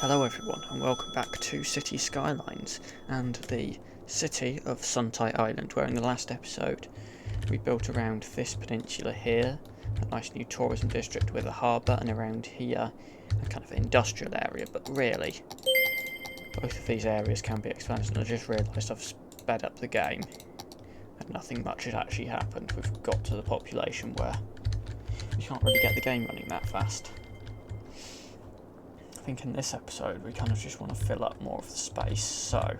Hello everyone and welcome back to Cities Skylines and the city of Suntai Island, where in the last episode we built around this peninsula here a nice new tourism district with a harbour, and around here a kind of industrial area. But really both of these areas can be expanded, and I just realised I've sped up the game and nothing much has actually happened. We've got to the population where we can't really get the game running that fast. I think in this episode we kind of just want to fill up more of the space, so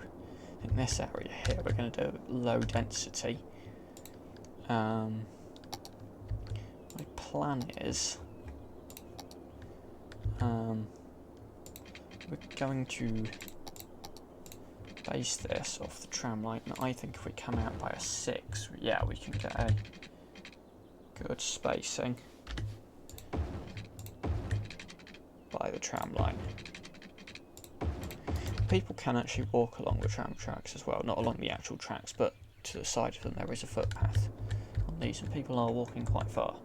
in this area here we're going to do low density. My plan is we're going to base this off the tram line, and I think if we come out by a 6, yeah, we can get a good spacing by the tram line. People can actually walk along the tram tracks as well, not along the actual tracks, but to the side of them there is a footpath on these, and people are walking quite far.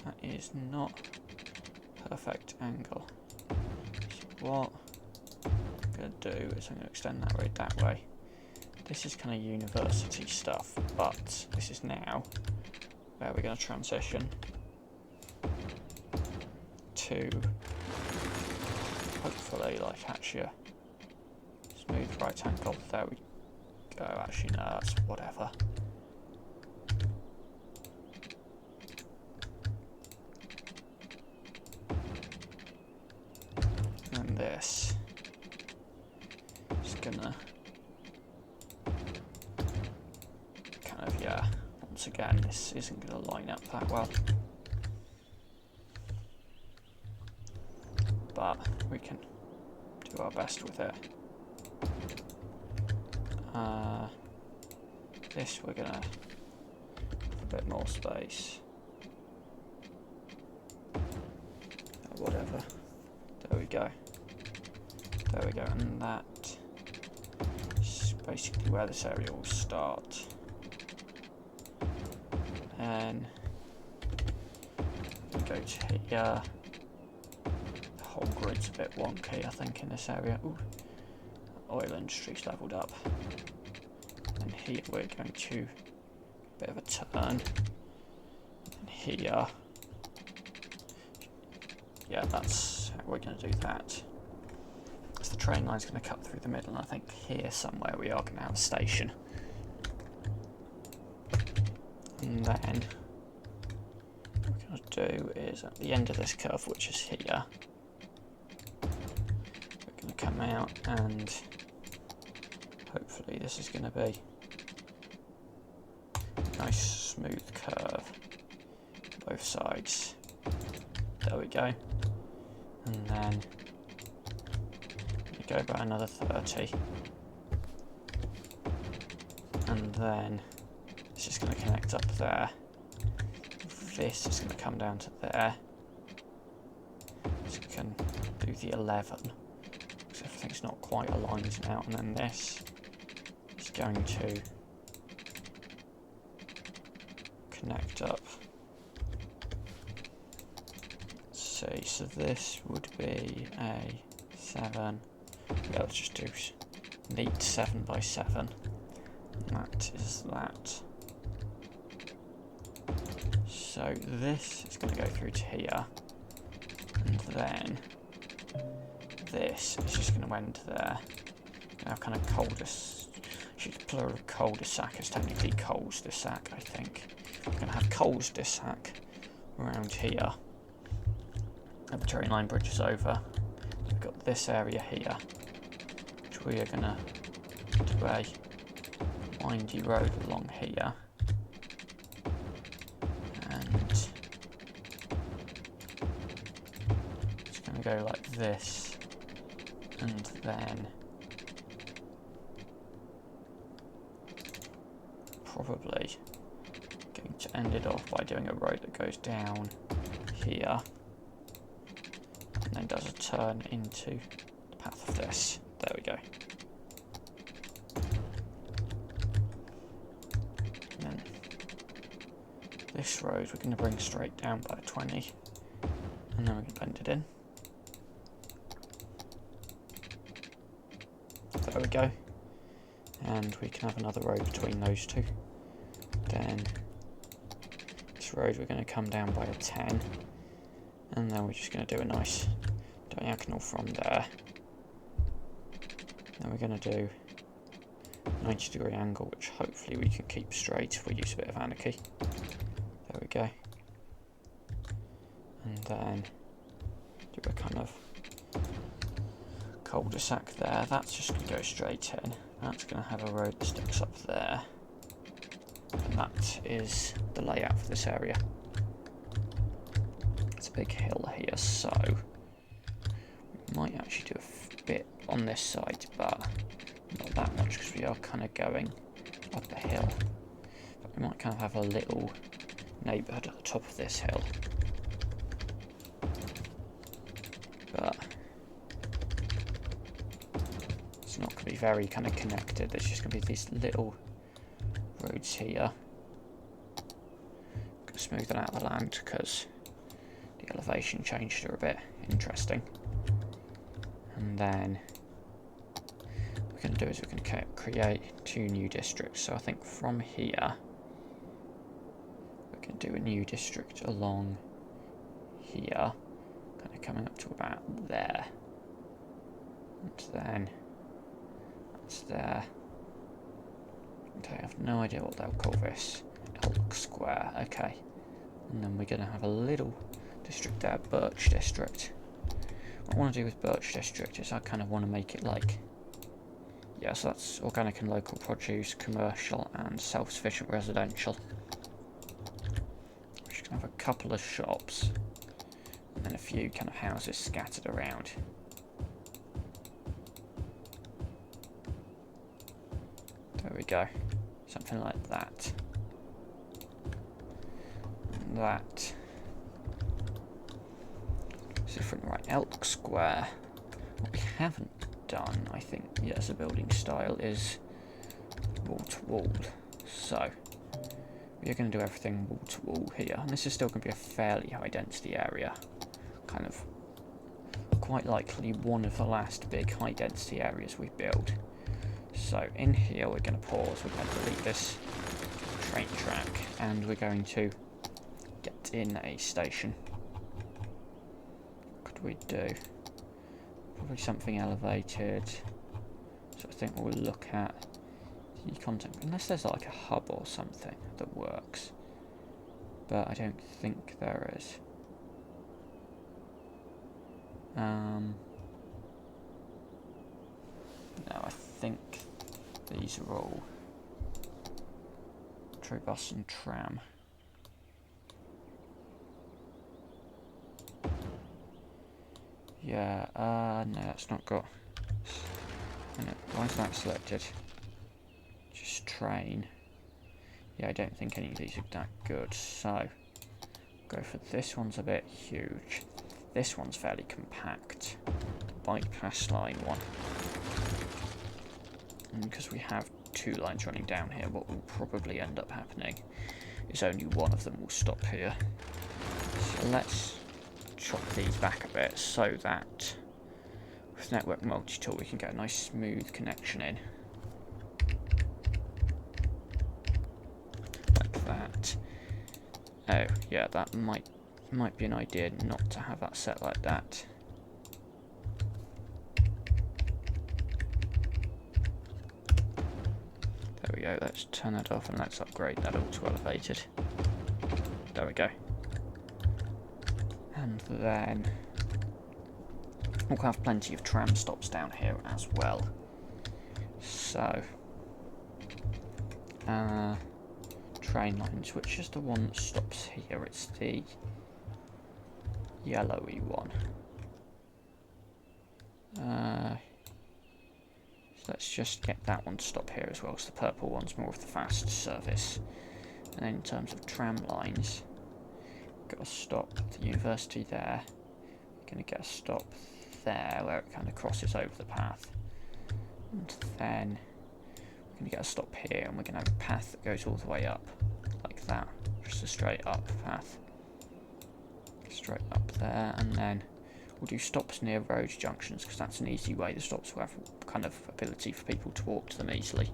That is not perfect angle. So what I'm going to do is I'm going to extend that road that way. This is kind of university stuff, but this is now where we're going to transition to hopefully like actually a smooth right angle. There we go. Actually no, that's whatever. And this is gonna kind of, yeah, once again this isn't gonna line up that well, but we can do our best with it. This we're gonna have a bit more space. Whatever. There we go. There we go, and that is basically where this area will start. And we go to here. The whole grid's a bit wonky, I think, in this area. Ooh, oil industry's levelled up. And here we're going to a bit of a turn. And here, yeah, that's how we're going to do that. So the train line's going to cut through the middle, and I think here somewhere we are going to have a station. And then what we're going to do is at the end of this curve, which is here, we're going to come out, and hopefully this is going to be a nice smooth curve both sides. There we go. And then we go by another 30. And then it's just going to connect up there. This is going to come down to there. So we can do the 11. Because everything's not quite aligned now. And then this is going to connect up. See, so this would be a 7. Yeah, let's just do neat 7 by 7. And that is that. So this is going to go through to here, and then this is just going to end there. Now kind of plural of cul-de-sac is technically coles-de-sac, I think. We're going to have coles-de-sac around here. And the train line bridges over. We've got this area here, which we are going to do a windy road along here. And it's going to go like this, and then probably going to end it off by doing a road that goes down here and then does a turn into the path of this. There we go. And then this road we're going to bring straight down by 20, and then we can bend it in. There we go. And we can have another road between those two. Then this road we're going to come down by a 10. And then we're just going to do a nice diagonal from there. Then we're going to do a 90-degree angle, which hopefully we can keep straight if we use a bit of anarchy. There we go. And then do a kind of cul-de-sac there. That's just going to go straight in. That's going to have a road that sticks up there. And that is the layout for this area. It's a big hill here, so we might actually do a bit on this side, but not that much because we are kind of going up a hill. But we might kind of have a little neighbourhood at the top of this hill. But it's not going to be very kind of connected. There's just going to be these little roads here. Going to smooth that out of the land because the elevation changed are a bit interesting. And then what we're going to do is we're going to create 2 new districts. So I think from here we can do a new district along here, kind of coming up to about there. And then that's there. And I have no idea what they'll call this. Elk Square, okay. And then we're going to have a little district there, Birch District. What I want to do with Birch District is I kind of want to make it like, yeah, so that's organic and local produce, commercial and self-sufficient residential. We're just going to have a couple of shops and then a few kind of houses scattered around. There we go, something like that. And that is different, right? Elk Square. What we haven't done, I think, yet as a building style is wall to wall. So we're going to do everything wall to wall here, and this is still going to be a fairly high density area. Kind of quite likely one of the last big high density areas we build. So in here we're going to pause, we're going to delete this train track, and we're going to get in a station. What could we do? Probably something elevated. So I think we'll look at the content, unless there's like a hub or something that works. But I don't think there is. No, I think these are all metro bus and tram. Yeah, no, that's not got. Why is that selected? Just train. Yeah, I don't think any of these are that good, so go for this one's a bit huge. This one's fairly compact. The bypass line one. And because we have 2 lines running down here, what will probably end up happening is only one of them will stop here. So let's chop these back a bit so that with network multi-tool we can get a nice smooth connection in. Like that. Oh, yeah, that might be an idea not to have that set like that. There we go, let's turn that off and let's upgrade that all to elevated. There we go. And then we'll have plenty of tram stops down here as well. So, train lines, which is the one that stops here? It's the yellowy one. So let's just get that one to stop here as well, because the purple one's more of the fast service. And then in terms of tram lines, got a stop at the university there. We're going to get a stop there where it kind of crosses over the path. And then we're going to get a stop here, and we're going to have a path that goes all the way up, like that. Just a straight up path. Straight up there, and then we'll do stops near road junctions, because that's an easy way the stops will have kind of ability for people to walk to them easily.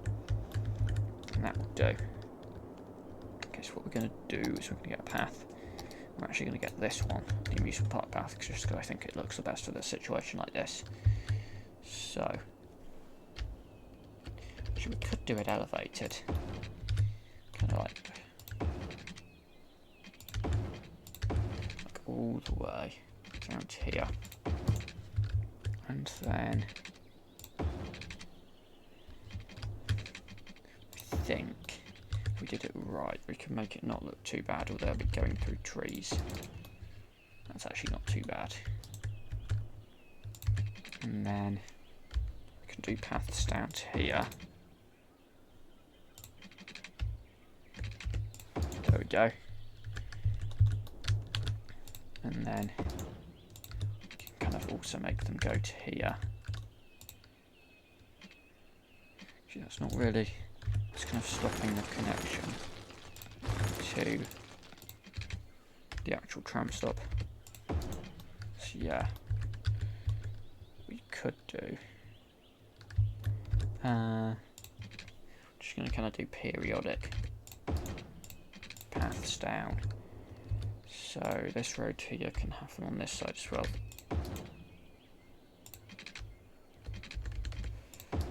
And that will do. Okay, so what we're going to do is we're going to get a path. We're actually going to get this one, the amusement park path, just because I think it looks the best for a situation like this. So, actually we could do it elevated. Kind of like all the way down to here. And then I think if we did it right, we can make it not look too bad, although it'll be going through trees. That's actually not too bad. And then we can do paths down to here. There we go. And then we can kind of also make them go to here. Actually, that's not really, it's kind of stopping the connection to the actual tram stop. So yeah, we could do, just going to kind of do periodic paths down. So this road here can have them on this side as well.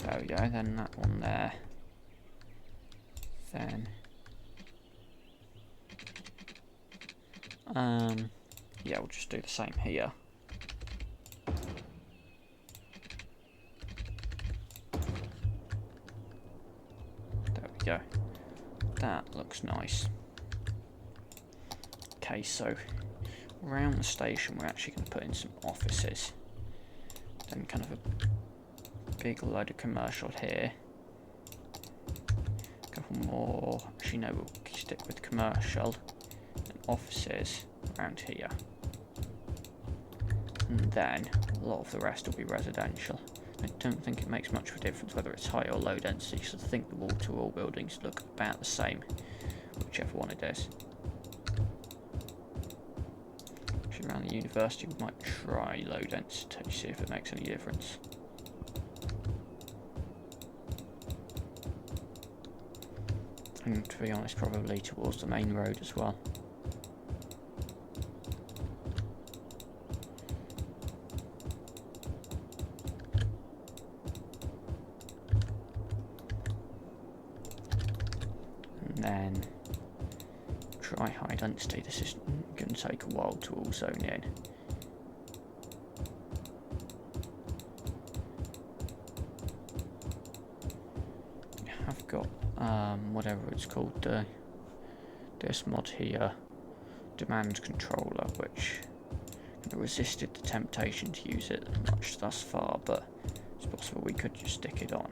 There we go, then that one there. Then yeah, we'll just do the same here. There we go. That looks nice. Okay, so around the station we're actually going to put in some offices. Then kind of a big load of commercial here. A couple more. Actually no, we'll stick with commercial and offices around here. And then a lot of the rest will be residential. I don't think it makes much of a difference whether it's high or low density, so I think the wall-to-wall buildings look about the same, whichever one it is. Actually, around the university we might try low density, see if it makes any difference. And to be honest, probably towards the main road as well. And then try high density. This is going to take a while to all zone in. I've got whatever it's called, this mod here, demand controller, which resisted the temptation to use it much thus far, but it's possible we could just stick it on.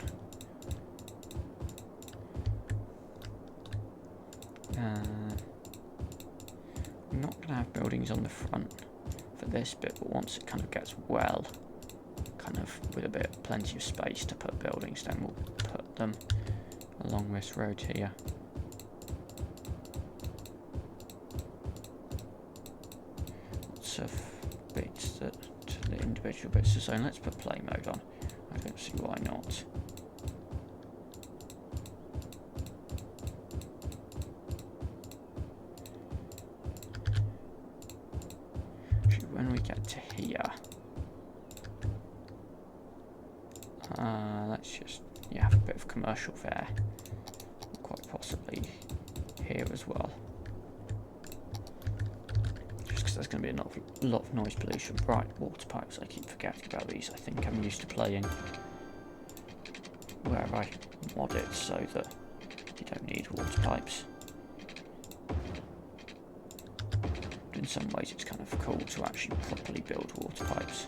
I'm not going to have buildings on the front for this bit, but once it kind of gets well, kind of with a bit, plenty of space to put buildings, then we'll put them along this road here. Lots of bits that to the individual bits of zone. Let's put play mode on. I don't see why not. Actually, when we get to here, let's just have a bit of commercial there. Quite possibly here as well. Just because there's going to be a lot of noise pollution. Right, water pipes, I keep forgetting about these. I think I'm used to playing where I mod it so that you don't need water pipes. But in some ways it's kind of cool to actually properly build water pipes.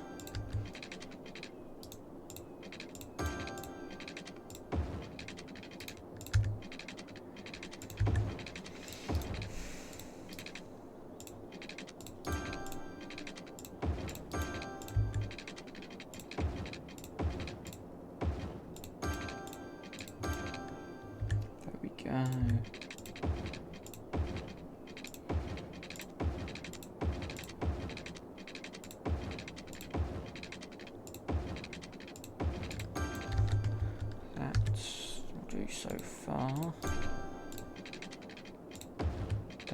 so far.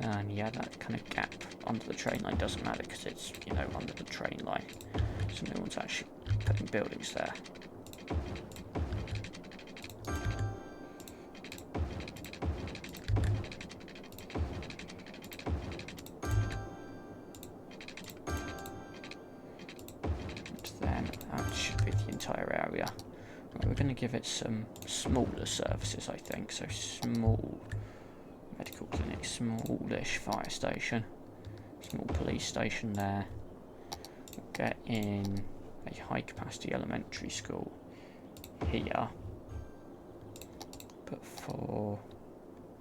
And yeah, that kind of gap under the train line doesn't matter because it's, you know, under the train line. So no one's actually putting buildings there. And then that should be the entire area. Right, we're going to give it some smaller services, I think. So small medical clinic, smallish fire station, small police station there. We'll get in a high capacity elementary school here. But for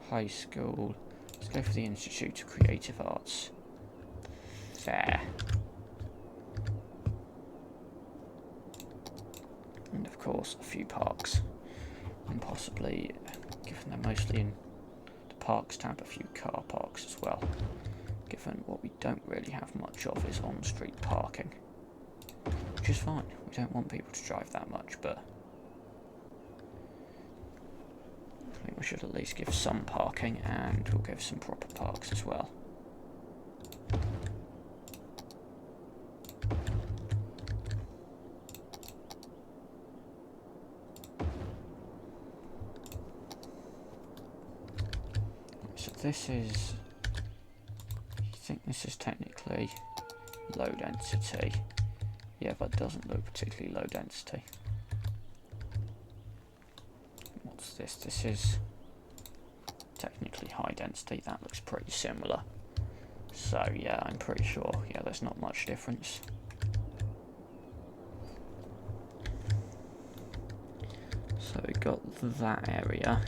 high school, let's go for the Institute of Creative Arts. There. And of course a few parks. And possibly, given they're mostly in parks, to have a few car parks as well, given what we don't really have much of is on-street parking, which is fine. We don't want people to drive that much, but I think we should at least give some parking, and we'll give some proper parks as well. This is, I think this is technically low density. Yeah, but it doesn't look particularly low density. What's this? This is technically high density. That looks pretty similar. So yeah, I'm pretty sure, yeah, there's not much difference. So we got that area.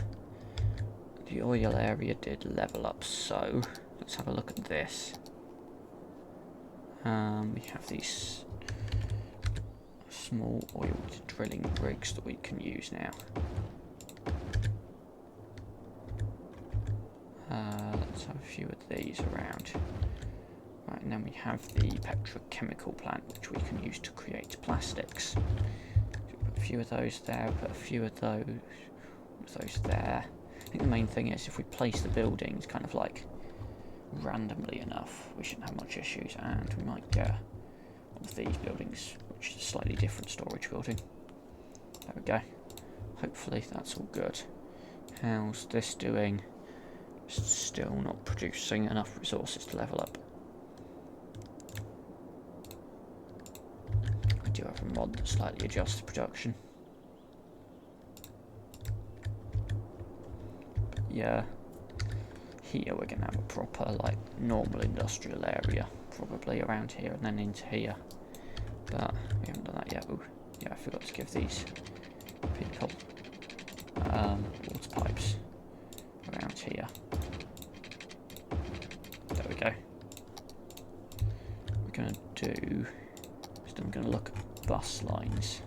The oil area did level up, so let's have a look at this. We have these small oil drilling rigs that we can use now. Let's have a few of these around. Right, and then we have the petrochemical plant, which we can use to create plastics. So put a few of those there, put a few of those there. I think the main thing is if we place the buildings kind of like randomly enough, we shouldn't have much issues, and we might get one of these buildings, which is a slightly different storage building. There we go. Hopefully that's all good. How's this doing? Still not producing enough resources to level up. I do have a mod that slightly adjusts the production. Yeah, here we're going to have a proper, like, normal industrial area, probably around here and then into here, but we haven't done that yet. Ooh, yeah, I forgot to give these people water pipes around here. There we go. We're going to do, still going to look at bus lines.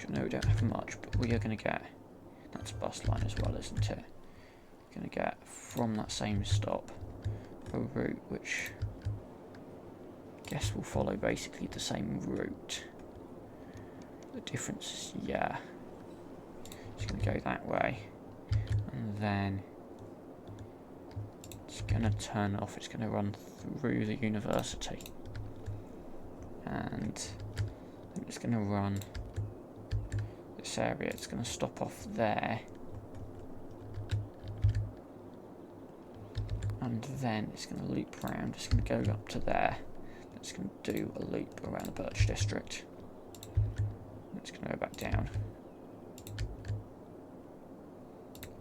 No, we don't have much, but we are going to get, that's a bus line as well, isn't it? We're going to get from that same stop a route which I guess will follow basically the same route. The difference is, yeah, it's going to go that way, and then it's going to turn off, it's going to run through the university, and then it's going to run this area, it's going to stop off there, and then it's going to loop around, it's going to go up to there, it's going to do a loop around the Birch District, and it's going to go back down.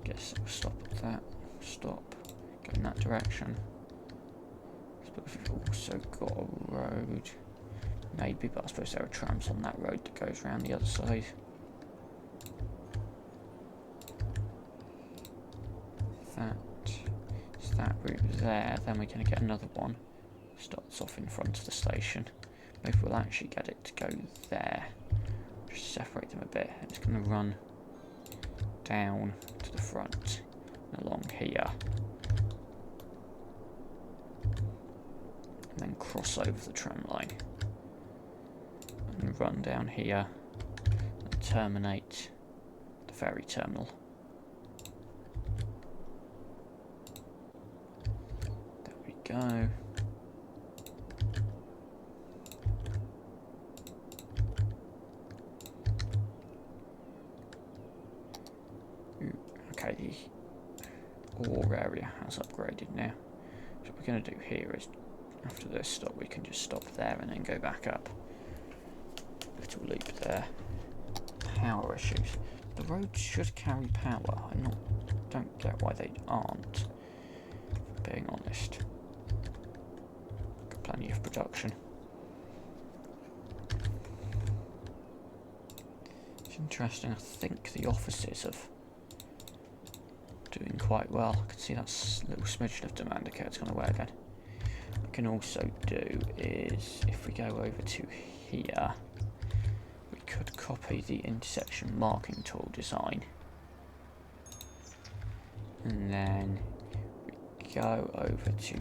Guess it'll stop at that, stop, go in that direction. I suppose we've also got a road, maybe, but I suppose there are trams on that road that goes around the other side. That route there, then we're going to get another one, starts off in front of the station. Maybe we'll actually get it to go there, just separate them a bit. It's going to run down to the front and along here, and then cross over the tram line and run down here and terminate the ferry terminal. There we go. Ooh, okay, the ore area has upgraded now. So what we're going to do here is, after this stop, we can just stop there and then go back up. Little loop there. Power issues. The roads should carry power. Don't get why they aren't, for being honest. Got plenty of production. It's interesting, I think the offices of doing quite well. I can see that little smidgen of demand. Okay, it's gone away again. What we can also do is, if we go over to here, we could copy the intersection marking tool design. And then we go over to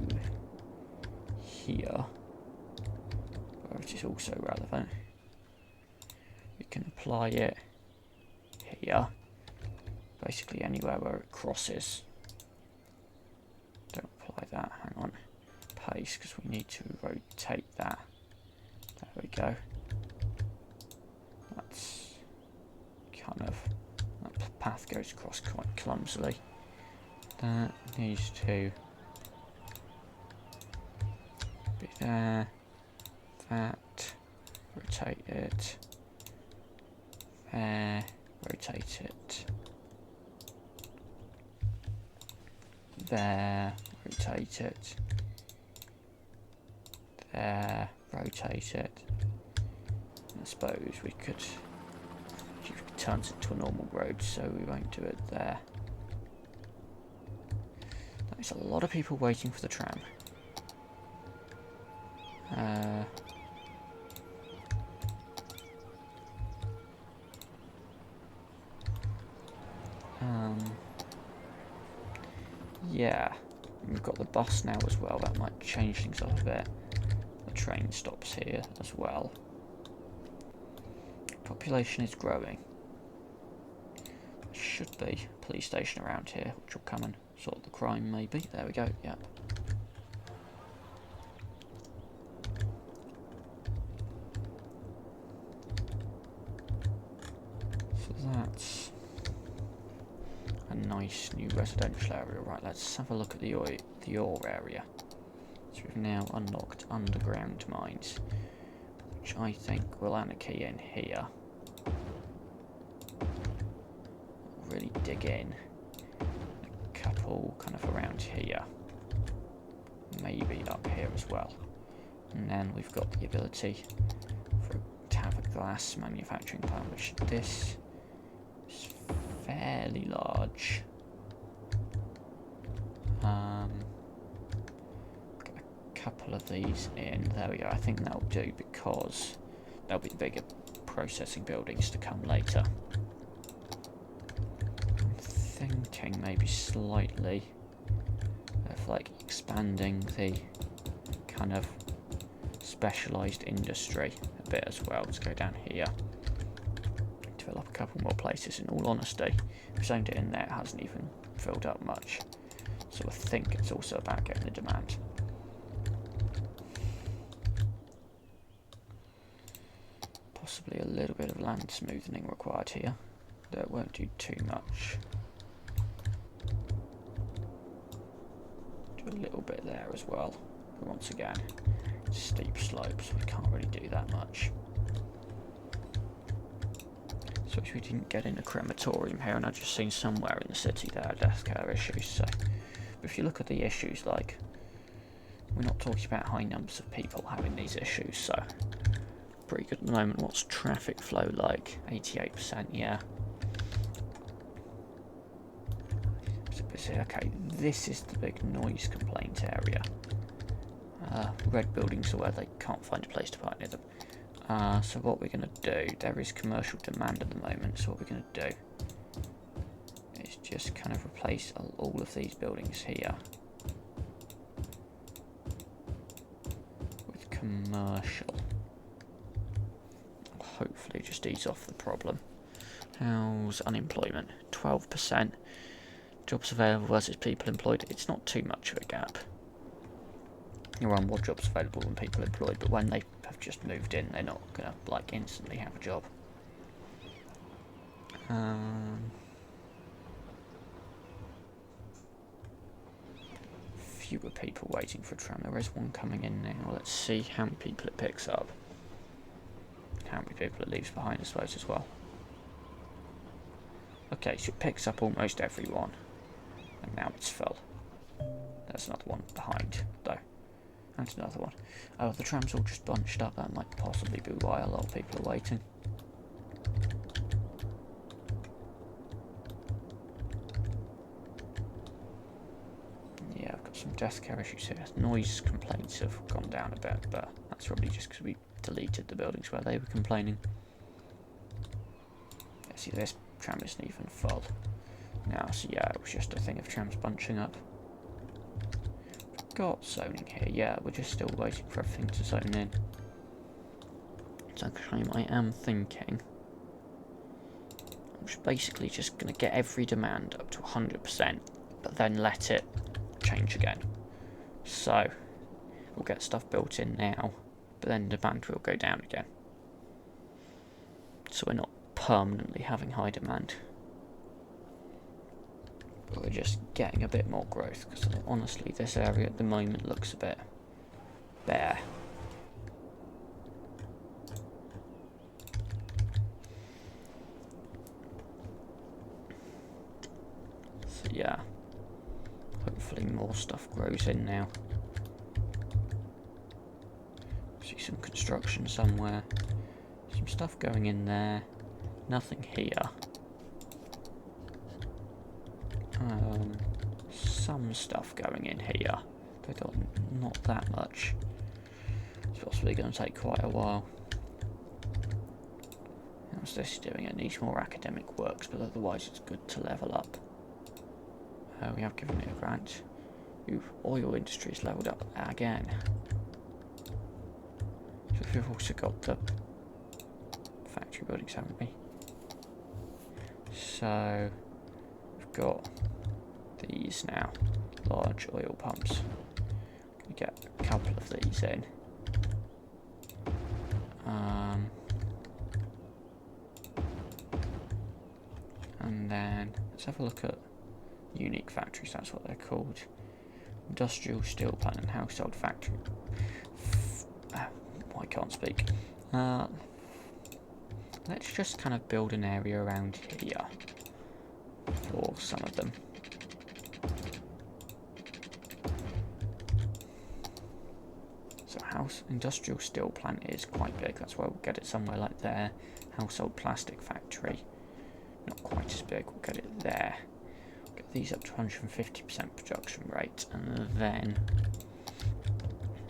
here, where it is also relevant. We can apply it here. Basically anywhere where it crosses. Don't apply that, hang on. Paste, because we need to rotate that. There we go. That's kind of, that path goes across quite clumsily. That needs to be there. That, rotate it. There, rotate it. There, rotate it. There, rotate it. And I suppose we could turn it into a normal road, so we won't do it there. There's a lot of people waiting for the tram. Yeah, we've got the bus now as well. That might change things up a bit. The train stops here as well. Population is growing. There should be a police station around here, which will come and sort the crime maybe. There we go, yep. So that's a nice new residential area. Right, let's have a look at the ore area. So we've now unlocked underground mines, which I think will anarchy in here. Really dig in. A couple kind of around here. Maybe up here as well. And then we've got the ability to have a glass manufacturing plant, which this is fairly large. Get a couple of these in. There we go. I think that'll do, because there'll be bigger processing buildings to come later. I'm thinking maybe slightly of like expanding the kind of specialised industry a bit as well. Let's go down here. Fill up a couple more places. In all honesty, we've zoned it in there, it hasn't even filled up much. So I think it's also about getting the demand. Possibly a little bit of land smoothing required here. That won't do too much. Do a little bit there as well. But once again, steep slopes, we can't really do that much. So we didn't get in a crematorium here, and I've just seen somewhere in the city there are death care issues. So if you look at the issues, like, we're not talking about high numbers of people having these issues, so pretty good at the moment. What's traffic flow like? 88%, yeah. Okay, this is the big noise complaint area. Red buildings are where they can't find a place to park near them. So what we're going to do, there is commercial demand at the moment, so what we're going to do is just kind of replace all of these buildings here with commercial. Hopefully just ease off the problem How's unemployment? 12%. Jobs available versus people employed. It's not too much of a gap. There are more jobs available than people employed, but when they have just moved in, they're not going to, like, instantly have a job. Fewer people waiting for a tram. There is one coming in now. Let's see how many people it picks up. How many people it leaves behind, I suppose, as well. Okay, so it picks up almost everyone. And now it's full. There's another one behind, though. And another one. Oh, the tram's all just bunched up. That might possibly be why a lot of people are waiting. Yeah, I've got some death care issues here. Noise complaints have gone down a bit, but that's probably just because we deleted the buildings where they were complaining. Yeah, see, this tram isn't even full. Now, so yeah, it was just a thing of trams bunching up. We've got zoning here, yeah, we're just still waiting for everything to zone in. So I am thinking I'm basically just going to get every demand up to 100%, but then let it change again. So we'll get stuff built in now, but then demand will go down again. So we're not permanently having high demand. But we're just getting a bit more growth, because honestly this area at the moment looks a bit bare. So yeah, hopefully more stuff grows in now. See some construction somewhere, some stuff going in there, nothing here. Some stuff going in here, but not that much. It's possibly going to take quite a while. How's this doing? It needs more academic works, but otherwise it's good to level up. We have given it a grant. Ooh, oil industry's leveled up again. So we've also got the factory buildings, haven't we? So we've got these now, large oil pumps. Gonna get a couple of these in. And then let's have a look at unique factories, that's what they're called. Industrial steel plant and household factory. I can't speak. Let's just kind of build an area around here for some of them. Industrial steel plant is quite big, that's why we'll get it somewhere like there. Household plastic factory, not quite as big, we'll get it there. We'll get these up to 150% production rate, and then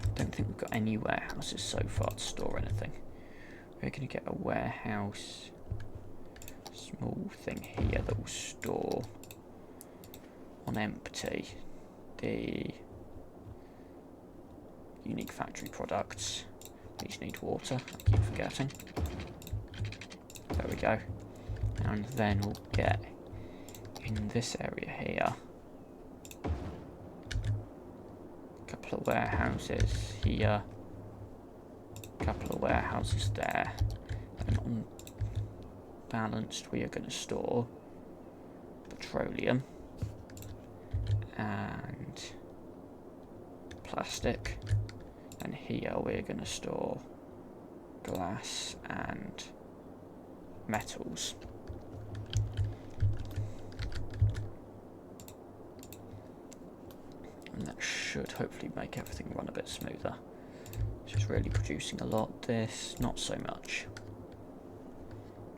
I don't think we've got any warehouses so far to store anything. We're going to get a warehouse, small thing here that will store on empty the unique factory products. These need water, I keep forgetting. There we go. And then we'll get in this area here a couple of warehouses here, a couple of warehouses there, and on balanced we are going to store petroleum and plastic. And here we're going to store glass and metals. And that should hopefully make everything run a bit smoother. It's just really producing a lot. This, not so much.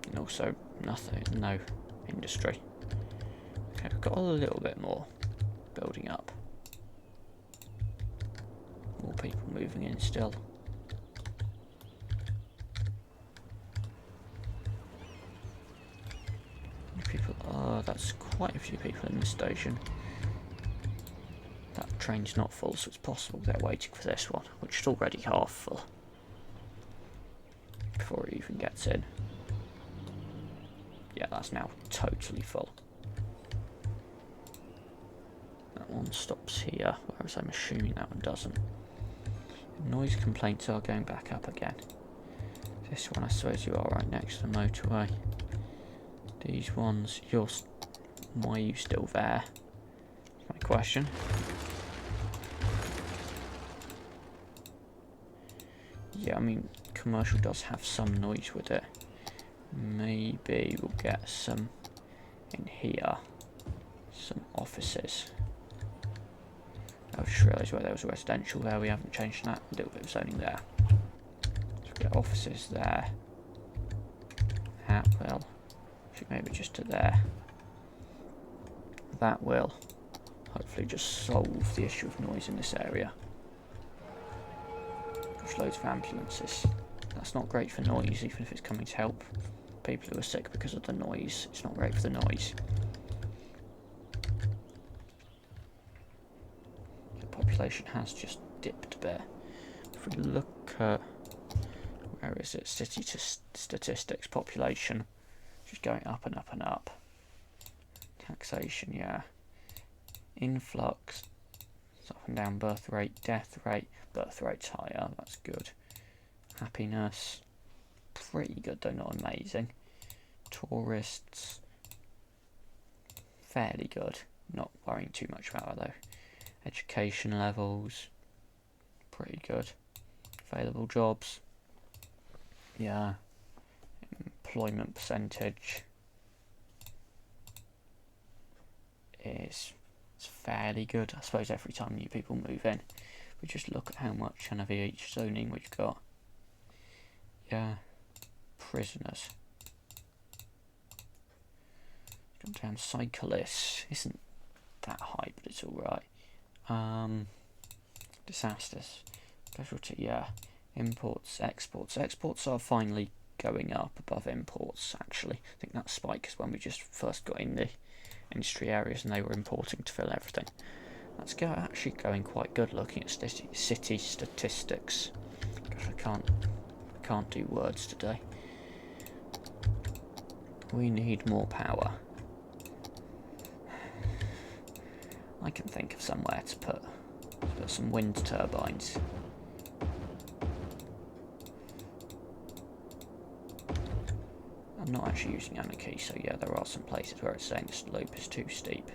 And also no industry. Okay, we've got a little bit more building up. More people moving in still. That's quite a few people in this station. That train's not full, so it's possible they're waiting for this one, which is already half full before it even gets in. Yeah, that's now totally full. That one stops here, whereas I'm assuming that one doesn't. Noise complaints are going back up again. This one, I suppose you are right next to the motorway. These ones, why are you still there? That's my question. Yeah, I mean, commercial does have some noise with it. Maybe we'll get some in here. Some offices. I just realised where there was a residential there. We haven't changed that. A little bit of zoning there. So we've got offices there. That will. Should maybe just to there. That will hopefully just solve the issue of noise in this area. There's loads of ambulances. That's not great for noise, even if it's coming to help people who are sick because of the noise. It's not great for the noise. The population has just dipped a bit. If we look at, where is it? City statistics, population, just going up and up and up. Taxation, yeah. Influx, it's up and down. Birth rate, death rate. Birth rate's higher, that's good. Happiness, pretty good though, not amazing. Tourists, fairly good. Not worrying too much about it though. Education levels, pretty good. Available jobs, yeah. Employment percentage is fairly good. I suppose every time new people move in, we just look at how much kind of each zoning we've got. Yeah, prisoners. Come down, cyclists isn't that high, but it's alright. Disasters, casualty, yeah. Imports, exports. Exports are finally going up above imports, actually. I think that spike is when we just first got in the industry areas and they were importing to fill everything. That's actually going quite good looking at city statistics. Gosh, I can't do words today. We need more power. I can think of somewhere to put some wind turbines. I'm not actually using anarchy, so yeah, there are some places where it's saying the slope is too steep.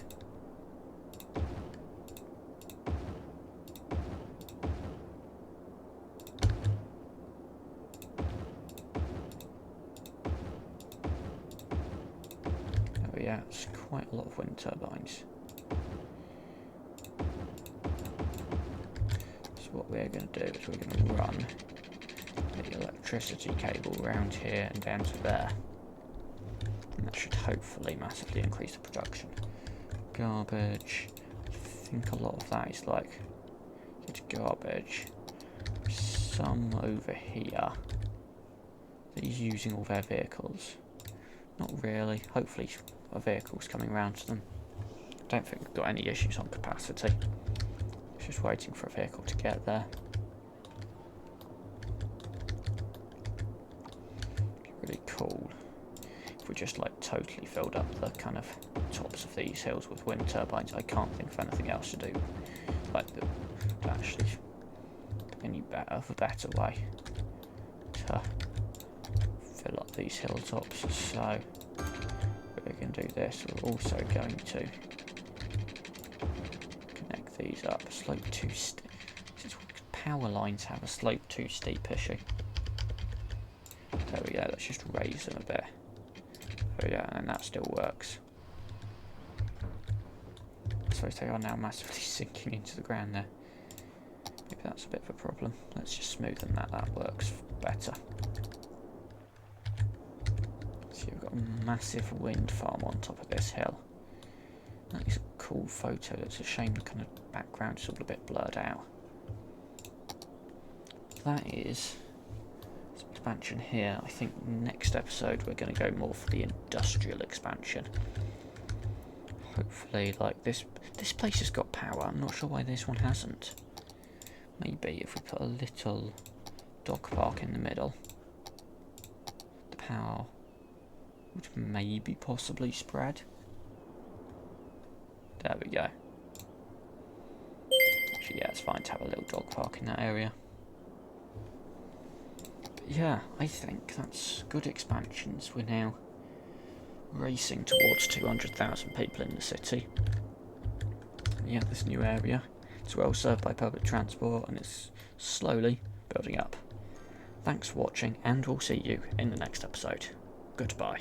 Oh yeah, it's quite a lot of wind turbines. So what we're going to do is we're going to run the electricity cable around here and down to there. And that should hopefully massively increase the production. Garbage. I think a lot of that is like it's garbage. Some over here. These using all their vehicles. Not really. Hopefully a vehicle's coming around to them. I don't think we've got any issues on capacity. It's just waiting for a vehicle to get there. Really cool. If we just like totally filled up the kind of tops of these hills with wind turbines, I can't think of anything else to do like to actually any better way to fill up these hilltops. So we're going to do this. We're also going to connect these up. Slope too steep. Power lines have a slope too steep issue. There we go. Let's just raise them a bit. Oh yeah, and that still works. I suppose they are now massively sinking into the ground there. Maybe that's a bit of a problem. Let's just smoothen that. That works better. So you've got a massive wind farm on top of this hill. That is a cool photo. It's a shame the kind of background is all a bit blurred out. That is expansion here. I think next episode we're going to go more for the industrial expansion. Hopefully, like this place has got power. I'm not sure why this one hasn't. Maybe if we put a little dog park in the middle, the power would maybe possibly spread. There we go. Actually, yeah, it's fine to have a little dog park in that area. But yeah, I think that's good expansions. We're now racing towards 200,000 people in the city. Yeah, this new area. It's well served by public transport and it's slowly building up. Thanks for watching, and we'll see you in the next episode. Goodbye.